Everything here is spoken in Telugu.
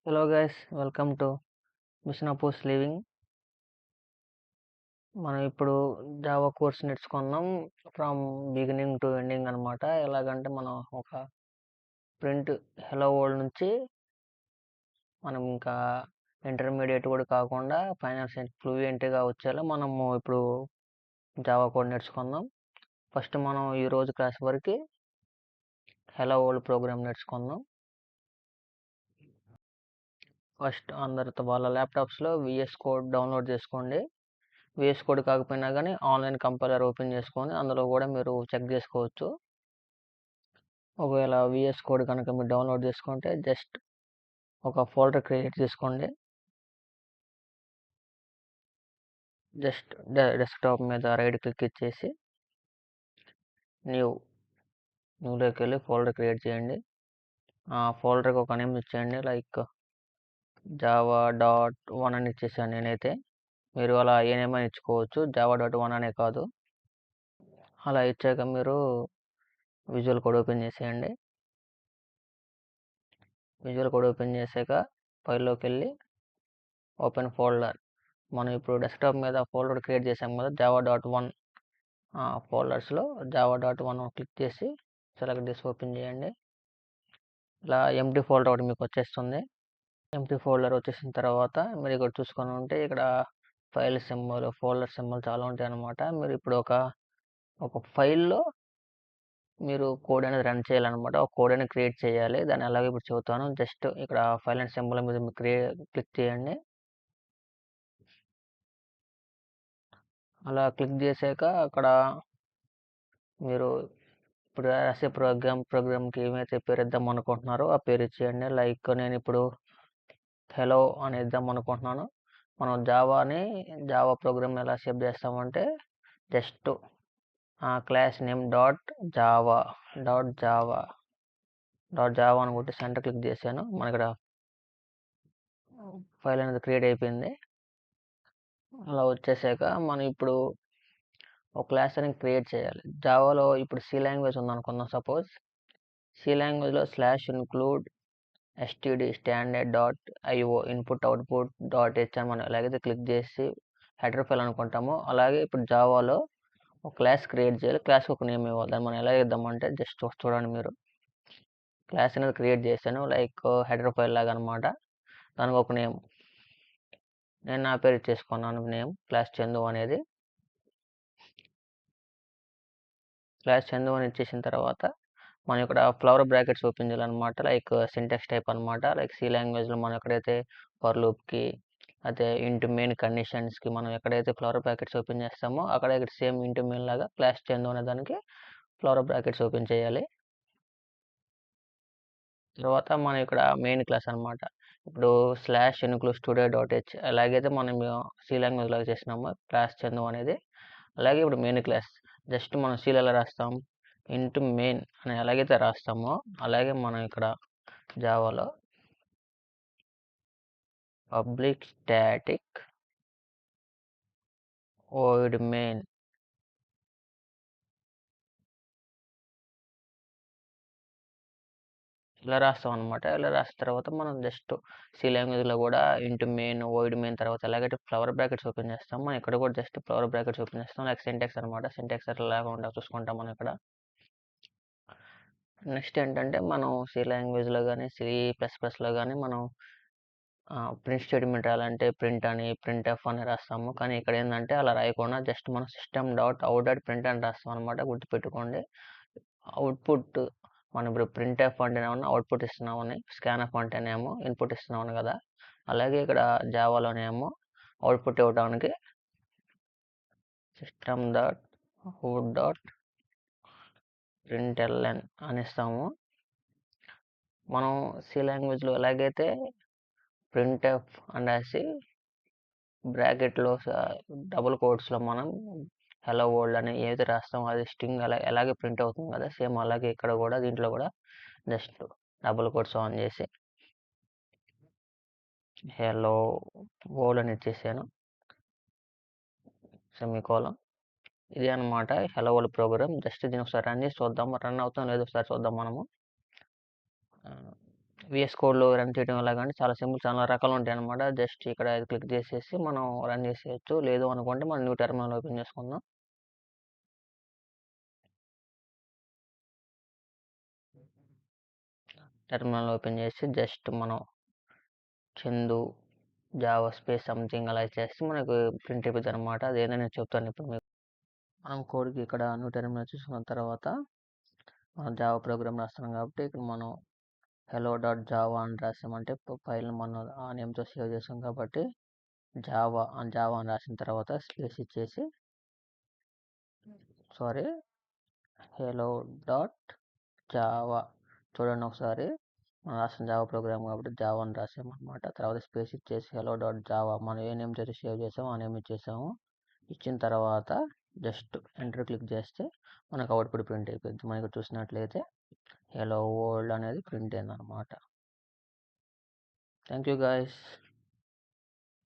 Hello guys, welcome to mission అపోస్ లివింగ్. మనం ఇప్పుడు జావా కోర్స్ నేర్చుకున్నాం ఫ్రమ్ బిగినింగ్ టు ఎండింగ్ అనమాట. ఎలాగంటే మనం ఒక ప్రింట్ హెలో వరల్డ్ నుంచి మనం ఇంకా ఇంటర్మీడియట్ కూడా కాకుండా ఫైనల్ ఫ్లూయెంట్గా వచ్చేలా మనము ఇప్పుడు జావా కోడ్ నేర్చుకుందాం. ఫస్ట్ మనం ఈ రోజు క్లాస్ వరకు హెలో వరల్డ్ ప్రోగ్రామ్ నేర్చుకుందాం. ఫస్ట్ అందరితో వాళ్ళ ల్యాప్టాప్స్లో విఎస్ కోడ్ డౌన్లోడ్ చేసుకోండి. విఎస్ కోడ్ కాకపోయినా కానీ ఆన్లైన్ కంపైలర్ ఓపెన్ చేసుకొని అందులో కూడా మీరు చెక్ చేసుకోవచ్చు. ఒకవేళ విఎస్ కోడ్ కనుక మీరు డౌన్లోడ్ చేసుకుంటే జస్ట్ ఒక ఫోల్డర్ క్రియేట్ చేసుకోండి. జస్ట్ డెస్క్టాప్ మీద రైట్ క్లిక్ ఇచ్చేసి న్యూలోకి వెళ్ళి ఫోల్డర్ క్రియేట్ చేయండి. ఆ ఫోల్డర్కి ఒక నేమ్ ఇచ్చేయండి, లైక్ java.1 అని ఇచ్చేసాను నేనైతే. మీరు అలా ఏ నేమ్ అని ఇచ్చుకోవచ్చు, java.1 అనే కాదు. అలా ఇచ్చాక మీరు విజువల్ కోడ్ ఓపెన్ చేసేయండి. విజువల్ కోడ్ ఓపెన్ చేశాక ఫైల్లోకి వెళ్ళి ఓపెన్ ఫోల్డర్. మనం ఇప్పుడు డెస్క్టాప్ మీద ఫోల్డర్ క్రియేట్ చేసాం కదా, java.1 ఫోల్డర్స్లో java.1 క్లిక్ చేసి సెలెక్ట్ చేసి ఓపెన్ చేయండి. ఇలా ఎంటీ ఫోల్డర్ ఒకటి మీకు వచ్చేస్తుంది. ఎంటీ ఫోల్డర్ వచ్చేసిన తర్వాత మీరు ఇక్కడ చూసుకొని ఉంటే ఇక్కడ ఫైల్ సింబల్, ఫోల్డర్ సింబల్ చాలా ఉంటాయి అన్నమాట. మీరు ఇప్పుడు ఒక ఫైల్లో మీరు కోడ్ అనేది రన్ చేయాలన్నమాట. ఒక కోడ్ అనేది క్రియేట్ చేయాలి. దాన్ని అలాగే ఇప్పుడు చెబుతాను. జస్ట్ ఇక్కడ ఫైల్ అండ్ సింబల్ మీద క్లిక్ చేయండి. అలా క్లిక్ చేశాక అక్కడ మీరు ఇప్పుడు రాసే ప్రోగ్రామ్కి ఏమైతే పేరు ఇద్దాం అనుకుంటున్నారో ఆ పేరు ఇచ్చేయండి. లైక్ నేను ఇప్పుడు హెలో అని ఇద్దాం అనుకుంటున్నాను. మనం జావా ప్రోగ్రామ్ ఎలా సేవ్ చేస్తామంటే జస్ట్ క్లాస్ నేమ్ జావా అని కొట్టి సెంటర్ క్లిక్ చేశాను. మన ఇక్కడ ఫైల్ అనేది క్రియేట్ అయిపోయింది. అలా వచ్చేసాక మనం ఇప్పుడు ఒక క్లాస్ అనేది క్రియేట్ చేయాలి. జావాలో ఇప్పుడు సి లాంగ్వేజ్ ఉందనుకుందాం. సపోజ్ సి లాంగ్వేజ్లో /include std standard.io input output .h అని మనం ఎలాగైతే క్లిక్ చేసి హెడర్ ఫైల్ అనుకుంటామో అలాగే ఇప్పుడు జావాలో ఒక క్లాస్ క్రియేట్ చేయాలి. క్లాస్కి ఒక నేమ్ ఇవ్వాలి. దాన్ని మనం ఎలా ఇద్దామంటే జస్ట్ చూడండి, మీరు క్లాస్ అనేది క్రియేట్ చేశాను, లైక్ హెడర్ ఫైల్ లాగా అనమాట. దానికి ఒక నేమ్ నేను నా పేరు ఇచ్చేసుకున్నాను. నేమ్ క్లాస్ చందు అనేది. క్లాస్ చందు అని ఇచ్చేసిన తర్వాత మనం ఇక్కడ ఫ్లవర్ బ్రాకెట్స్ ఓపెన్ చేయాలన్నమాట. లైక్ సింటాక్స్ టైప్ అనమాట. లైక్ సి లాంగ్వేజ్లో మనం ఎక్కడైతే ఫర్ లూప్కి అయితే ఇంటూ మెయిన్ కండిషన్స్కి మనం ఎక్కడైతే ఫ్లవర్ బ్రాకెట్స్ ఓపెన్ చేస్తామో అక్కడ ఇక్కడ సేమ్ ఇంటూ మెయిన్ లాగా క్లాస్ చందు అనే దానికి ఫ్లవర్ బ్రాకెట్స్ ఓపెన్ చేయాలి. తర్వాత మనం ఇక్కడ మెయిన్ క్లాస్ అనమాట. ఇప్పుడు /include studio.h ఎలాగైతే మనం సి లాంగ్వేజ్ లాగా చేసినామో క్లాస్ చందు అనేది, అలాగే ఇప్పుడు మెయిన్ క్లాస్ జస్ట్ మనం సీలో ఎలా రాస్తాం, ఇంటూ మెయిన్ అని ఎలాగైతే రాస్తామో అలాగే మనం ఇక్కడ జావాలో పబ్లిక్ స్టాటిక్ void main ఇలా రాస్తాం అనమాట. ఇలా రాసిన తర్వాత మనం జస్ట్ సి లాంగ్వేజ్లో కూడా ఇంటూ మెయిన్ void main తర్వాత ఎలాగైతే ఫ్లవర్ బ్రాకెట్స్ ఓపెన్ చేస్తాం, మనం ఇక్కడ కూడా జస్ట్ ఫ్లవర్ బ్రాకెట్స్ ఓపెన్ చేస్తాం. లైక్ సింటాక్స్ అనమాట. సింటాక్స్ ఎలాగా ఉంటుందో చూసుకుంటాం మనం ఇక్కడ. నెక్స్ట్ ఏంటంటే మనం సి లాంగ్వేజ్లో కానీ C++లో కానీ మనం ప్రింట్ స్టేట్మెంట్ రాయాలంటే ప్రింట్ అని printf అని రాస్తాము. కానీ ఇక్కడ ఏంటంటే అలా రాయకుండా జస్ట్ మనం system.out.print అని రాస్తాం అనమాట. గుర్తుపెట్టుకోండి. అవుట్పుట్ మనం ఇప్పుడు printf అంటేనేమో అవుట్పుట్ ఇస్తున్నామని, scanf అంటేనేమో ఇన్పుట్ ఇస్తున్నామని కదా. అలాగే ఇక్కడ జావాలోనేమో అవుట్పుట్ ఇవ్వడానికి system.out.println అని ఇస్తాము. మనం సి లాంగ్వేజ్లో ఎలాగైతే printf అని రాసి బ్రాకెట్లో డబుల్ కోట్స్లో మనం హెలో వరల్డ్ అని ఏదైతే రాస్తామో అది స్ట్రింగ్ అలాగే ప్రింట్ అవుతుంది కదా, సేమ్ అలాగే ఇక్కడ కూడా దీంట్లో కూడా జస్ట్ డబుల్ కోట్స్ ఆన్ చేసి హెలో వరల్డ్ అని ఇచ్చేసాను, సెమీకోలన్. ఇది అనమాట హెలో వరల్డ్ ప్రోగ్రామ్. జస్ట్ దీన్ని ఒకసారి రన్ చేసి చూద్దాం, రన్ అవుతాం లేదో ఒకసారి చూద్దాం మనము. విఎస్ కోడ్లో రన్ చేయడం వల్ల కానీ చాలా సింపుల్, చాలా రకాలు ఉంటాయి అనమాట. జస్ట్ ఇక్కడ క్లిక్ చేసేసి మనం రన్ చేసేయచ్చు. లేదు అనుకుంటే మనం న్యూ టెర్మినల్ ఓపెన్ చేసుకుందాం. టెర్మినల్ ఓపెన్ చేసి జస్ట్ మనం చందు జావా స్పేస్ సంథింగ్ అలా చేస్తే మనకు ప్రింట్ అయిపోతుంది అనమాట. అదేంటో నేను చెప్తాను ఇప్పుడు మీకు. మనం కోడ్కి ఇక్కడ న్యూ టెర్మినల్ చూసుకున్న తర్వాత మనం జావా ప్రోగ్రామ్ రాస్తున్నాం కాబట్టి ఇక్కడ మనం hello.java అని రాసామంటే ఫైల్ మనం ఆ నేమ్తో సేవ్ చేసాం కాబట్టి జావా అని రాసిన తర్వాత స్పేస్ ఇచ్చేసి hello.java చూడండి ఒకసారి. మనం రాసిన జావా ప్రోగ్రామ్ కాబట్టి జావా అని రాసామన్నమాట. తర్వాత స్పేస్ ఇచ్చేసి hello.java మనం ఏ నేమ్ అయితే సేవ్ చేసామో ఆ నేమ్ ఇచ్చేసాము. ఇచ్చిన తర్వాత జస్ట్ ఎంటర్ క్లిక్ చేస్తే మనకు అవుట్పుట్ ప్రింట్ అయిపోయింది. మనకి చూసినట్లయితే హలో వరల్డ్ అనేది ప్రింట్ అయిందనమాట. Thank you guys.